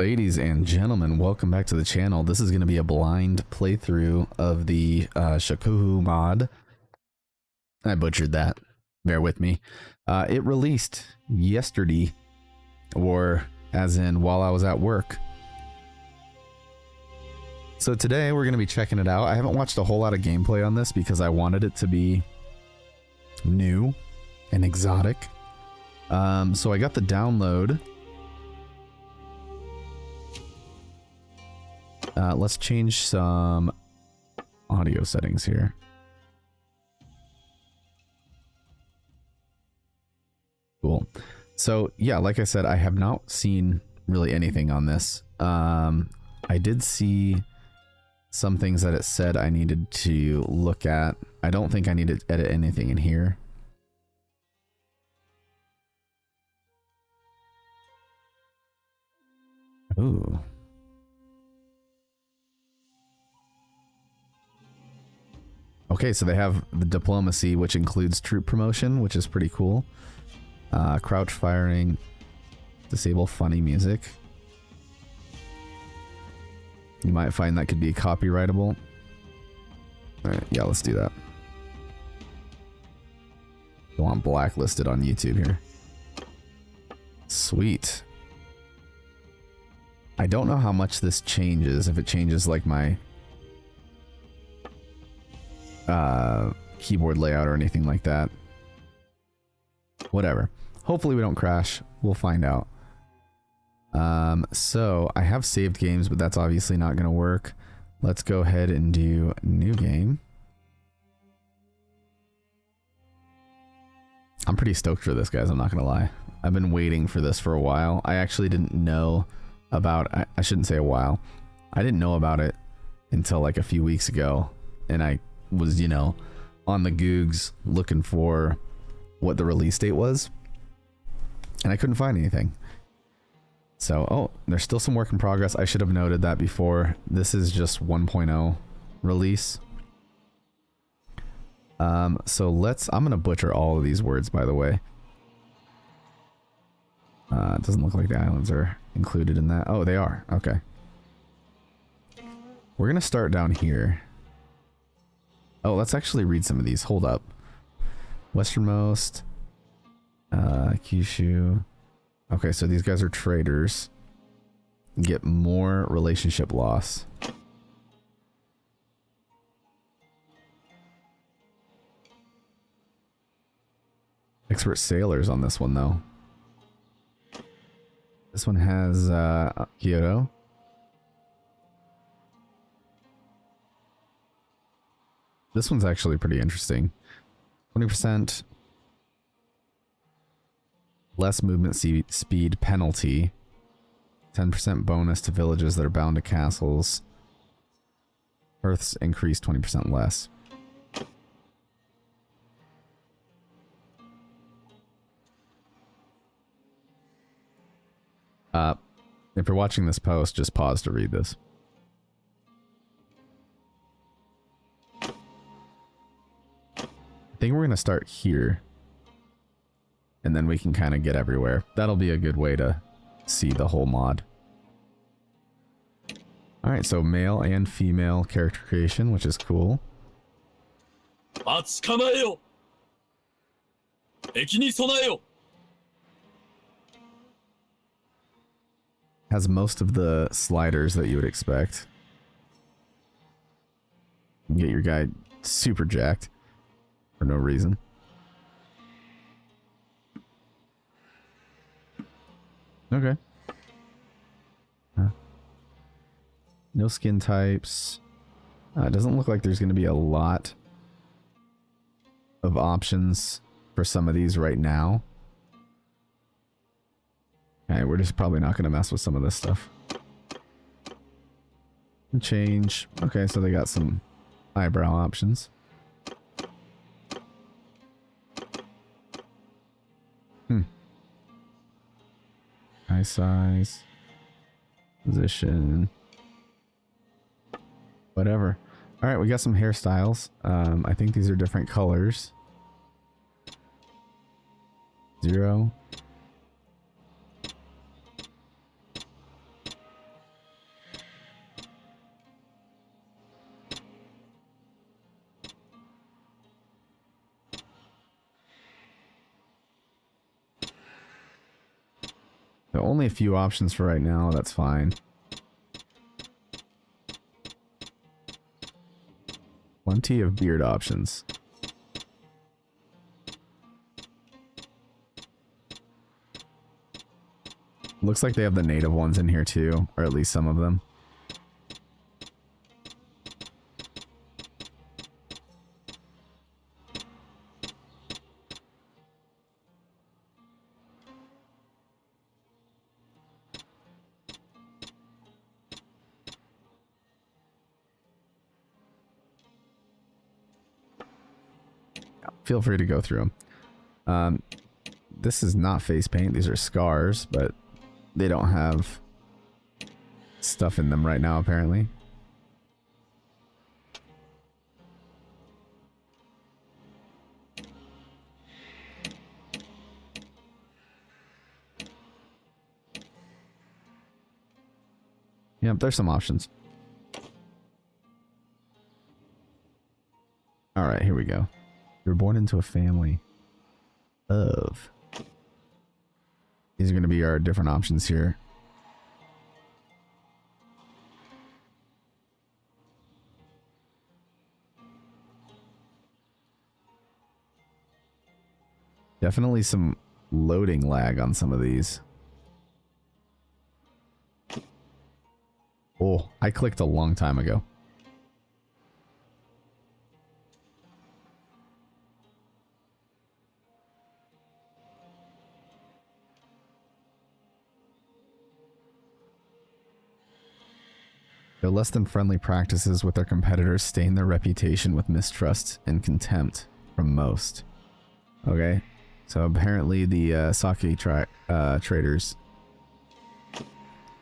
Ladies and gentlemen, welcome back to the channel. This is going to be a blind playthrough of the Shokuho mod. I butchered that. Bear with me. It released yesterday, or as in while I was at work. So today we're going to be checking it out. I haven't watched a whole lot of gameplay on this because I wanted it to be new and exotic. So I got the download. Let's change some audio settings here. Cool. So yeah, like I said, I have not seen really anything on this. I did see some things that it said I needed to look at. I don't think I need to edit anything in here. Ooh. Okay, so they have the diplomacy, which includes troop promotion, which is pretty cool. Crouch firing, disable funny music. You might find that could be copyrightable. Alright, yeah, let's do that. Go on blacklisted on YouTube here. Sweet. I don't know how much this changes, if it changes like my keyboard layout or anything like that. Whatever. Hopefully we don't crash. We'll find out. So I have saved games, but that's obviously not going to work. Let's go ahead and do new game. I'm pretty stoked for this, guys. I'm not going to lie. I've been waiting for this for a while. I actually didn't know about, I shouldn't say a while. I didn't know about it until like a few weeks ago. And I was, you know, on the Googs looking for what the release date was. And I couldn't find anything. So, oh, there's still some work in progress. I should have noted that before. This is just 1.0 release. So I'm going to butcher all of these words, by the way. It doesn't look like the islands are included in that. Oh, they are. Okay. We're going to start down here. Oh, let's actually read some of these. Hold up. Westernmost. Kyushu. Okay, so these guys are traders. Get more relationship loss. Expert sailors on this one, though. This one has Kyoto. This one's actually pretty interesting. 20% less movement speed penalty. 10% bonus to villages that are bound to castles. Earths increase 20% less. If you're watching this post, just pause to read this. I think we're going to start here. And then we can kind of get everywhere. That'll be a good way to see the whole mod. Alright, so male and female character creation, which is cool. Has most of the sliders that you would expect. You can get your guy super jacked for no reason. Okay. No skin types. It doesn't look like there's going to be a lot of options for some of these right now. Okay, we're just probably not going to mess with some of this stuff. Change. Okay, so they got some eyebrow options. Eye size, position, whatever. All right, we got some hairstyles. I think these are different colors. 0. only a few options for right now. That's fine. Plenty of beard options. Looks like they have the native ones in here too, or at least some of them. Feel free to go through them. This is not face paint. These are scars, but they don't have stuff in them right now, apparently. Yep, there's some options. Alright, here we go. You were born into a family of... These are going to be our different options here. Definitely some loading lag on some of these. Oh, I clicked a long time ago. Their less than friendly practices with their competitors stain their reputation with mistrust and contempt from most. Okay, so apparently the sake traders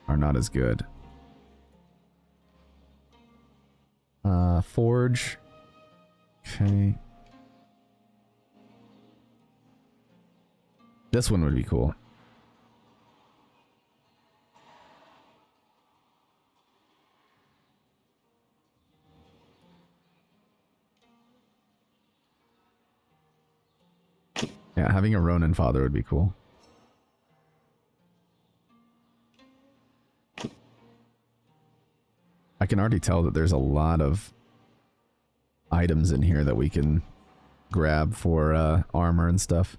are not as good. Forge. Okay. This one would be cool. Yeah, having a Ronin father would be cool. I can already tell that there's a lot of items in here that we can grab for armor and stuff.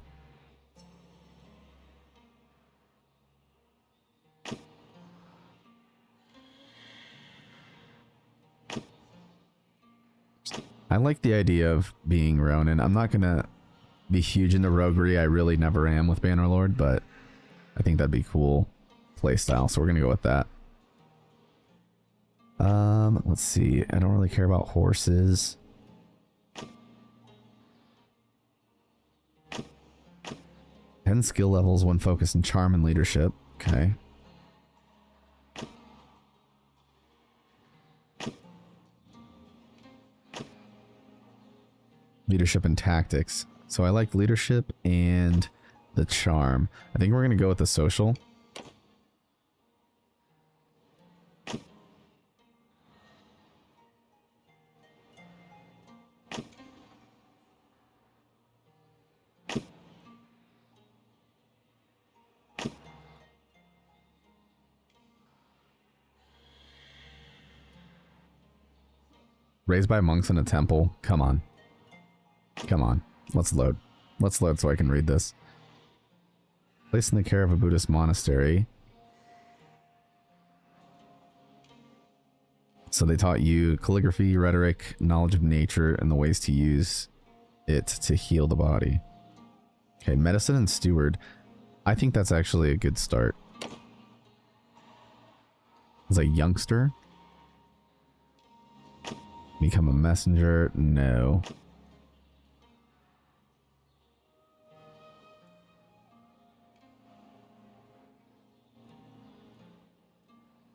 I like the idea of being Ronin. I'm not gonna be huge into roguery. I really never am with Bannerlord, but I think that'd be cool playstyle, so we're gonna go with that. Let's see. I don't really care about horses. Ten skill levels, one focus in charm and leadership. Okay. Leadership and tactics. So I like leadership and the charm. I think we're gonna go with the social. Raised by monks in a temple. Come on. Come on. Let's load. Let's load so I can read this. Placed in the care of a Buddhist monastery. So they taught you calligraphy, rhetoric, knowledge of nature, and the ways to use it to heal the body. Okay, medicine and steward. I think that's actually a good start. As a youngster. Become a messenger? No.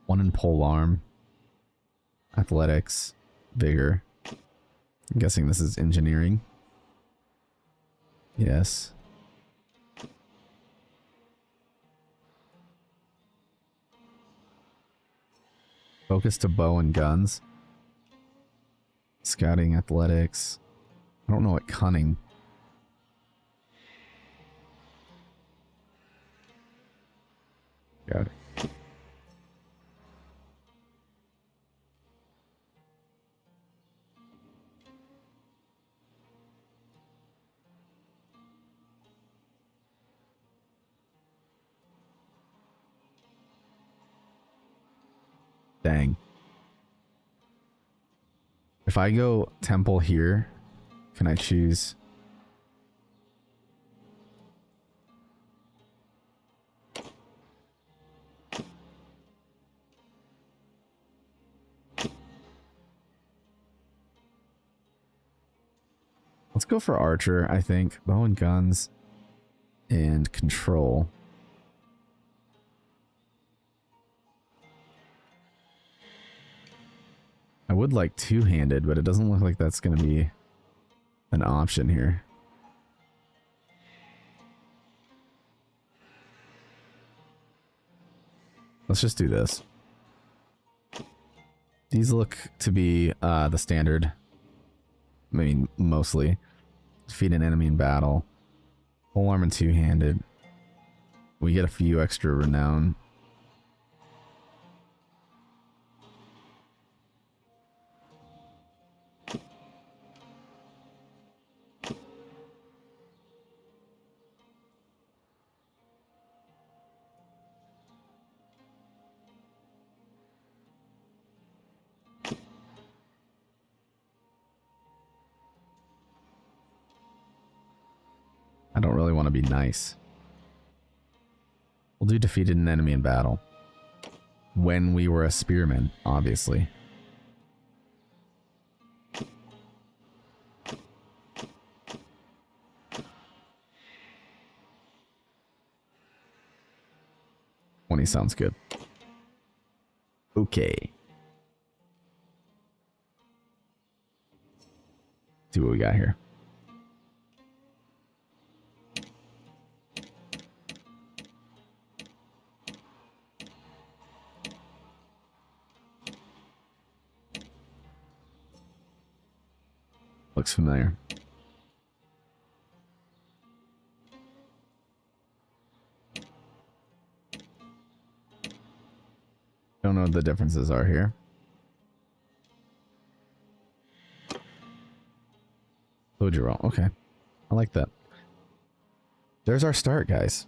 One in pole arm. Athletics. Vigor. I'm guessing this is engineering. Yes. Focus to bow and guns. Scouting, athletics. I don't know what cunning. Got it. Dang. If I go temple here, can I choose? Let's go for archer, I think. Bow and guns and control. I would like two-handed, but it doesn't look like that's going to be an option here. Let's just do this. These look to be the standard. I mean, mostly. Defeat an enemy in battle. Whole arm and two-handed. We get a few extra renown. I don't really want to be nice. We'll do defeated an enemy in battle. When we were a spearman, obviously. $20 sounds good. Okay. See what we got here. Looks familiar. Don't know what the differences are here. Told you wrong. Okay. I like that. There's our start, guys.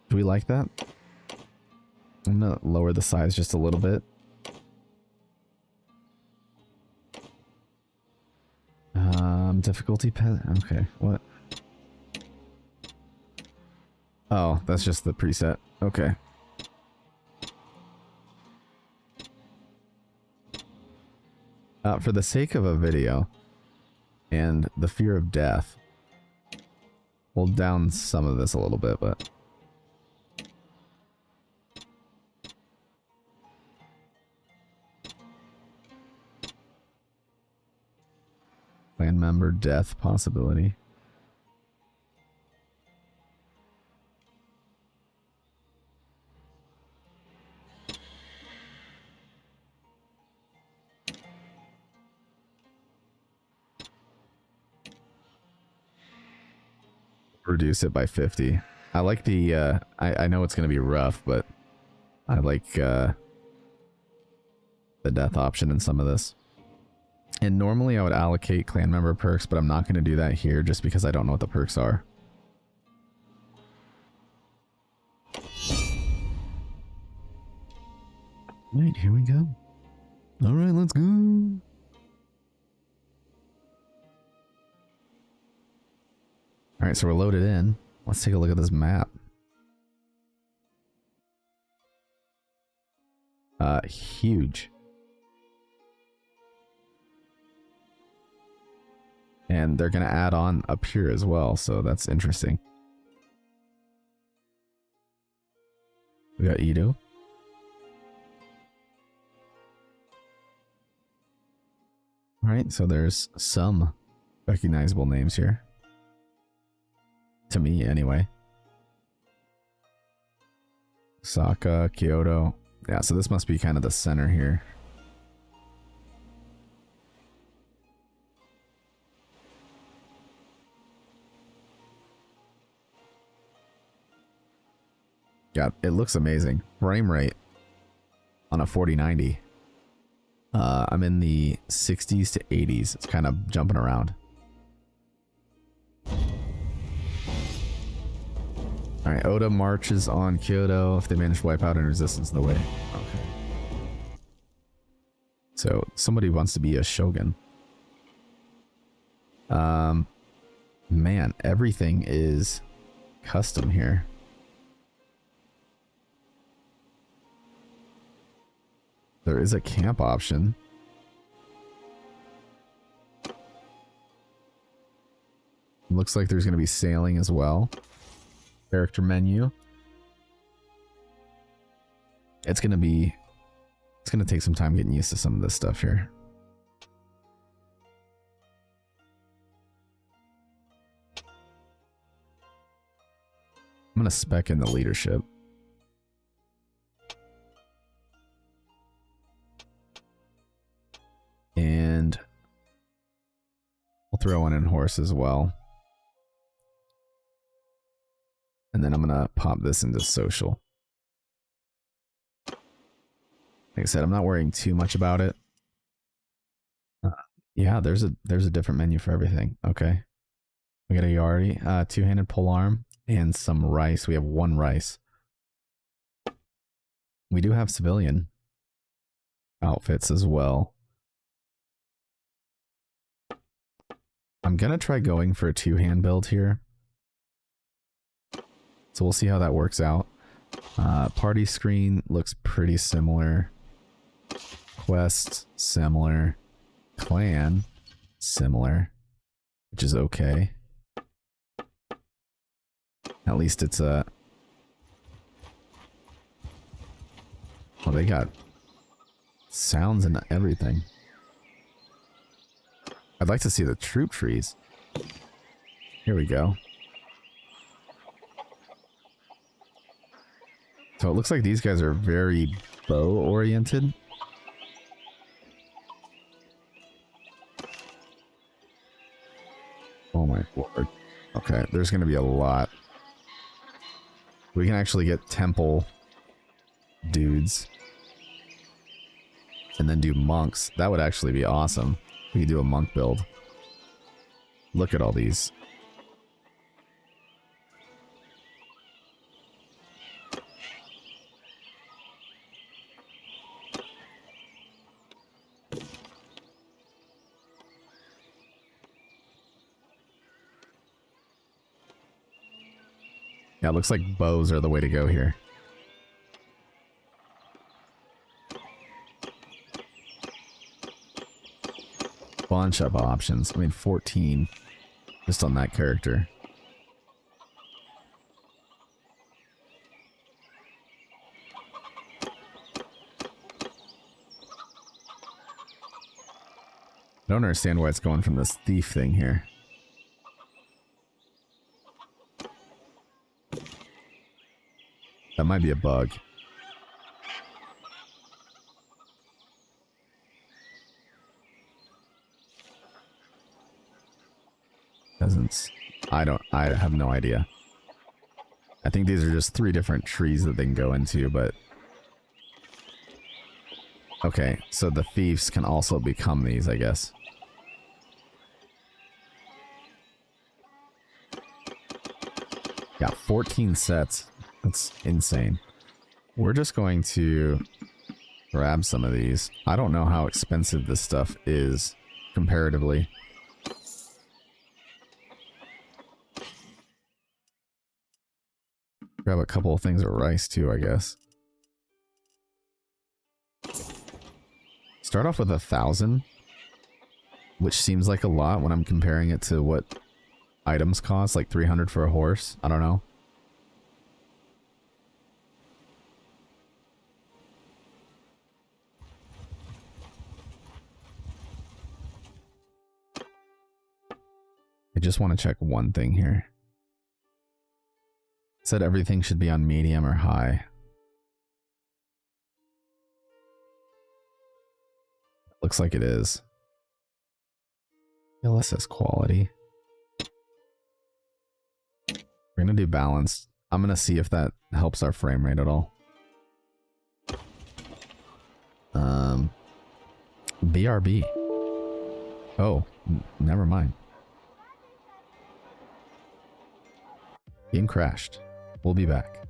Do we like that? I'm gonna lower the size just a little bit. Difficulty pet. Okay, what? Oh, that's just the preset. Okay. For the sake of a video and the fear of death, hold down some of this a little bit, but clan member death possibility. Reduce it by 50. I like the I know it's gonna be rough, but I like the death option in some of this. And normally I would allocate clan member perks, but I'm not going to do that here just because I don't know what the perks are. Right, here we go. All right, let's go. All right, so we're loaded in. Let's take a look at this map. Huge. And they're going to add on up here as well, so that's interesting. We got Edo. Alright, so there's some recognizable names here. To me, anyway. Osaka, Kyoto. Yeah, so this must be kind of the center here. God, it looks amazing. Frame rate on a 4090. I'm in the 60s to 80s. It's kind of jumping around. Alright, Oda marches on Kyoto if they manage to wipe out any resistance in the way. Okay. So, somebody wants to be a shogun. Man, everything is custom here. There is a camp option. Looks like there's going to be sailing as well. Character menu. It's going to take some time getting used to some of this stuff here. I'm going to spec in the leadership. And we'll throw one in horse as well. And then I'm going to pop this into social. Like I said, I'm not worrying too much about it. Yeah, there's a different menu for everything. Okay. We got a Yari, two-handed polearm, and some rice. We have one rice. We do have civilian outfits as well. I'm going to try going for a two-hand build here. So we'll see how that works out. Party screen looks pretty similar. Quest, similar. Clan, similar. Which is okay. At least it's a... Well, they got sounds and everything. I'd like to see the troop trees. Here we go. So it looks like these guys are very bow-oriented. Oh my lord. Okay, there's going to be a lot. We can actually get temple dudes. And then do monks. That would actually be awesome. We could do a monk build. Look at all these. Yeah, it looks like bows are the way to go here. Bunch of options. I mean, 14 just on that character. I don't understand why it's going from this thief thing here. That might be a bug. Peasants. I have no idea. I think these are just 3 different trees that they can go into, but... Okay, so the thieves can also become these, I guess. Yeah, 14 sets. That's insane. We're just going to grab some of these. I don't know how expensive this stuff is comparatively. Grab a couple of things of rice too, I guess. Start off with 1,000, which seems like a lot when I'm comparing it to what items cost, like 300 for a horse. I don't know. I just want to check one thing here. It said everything should be on medium or high. Looks like it is. LSS quality. We're gonna do balanced. I'm gonna see if that helps our frame rate at all. BRB. Oh, never mind. Game crashed. We'll be back.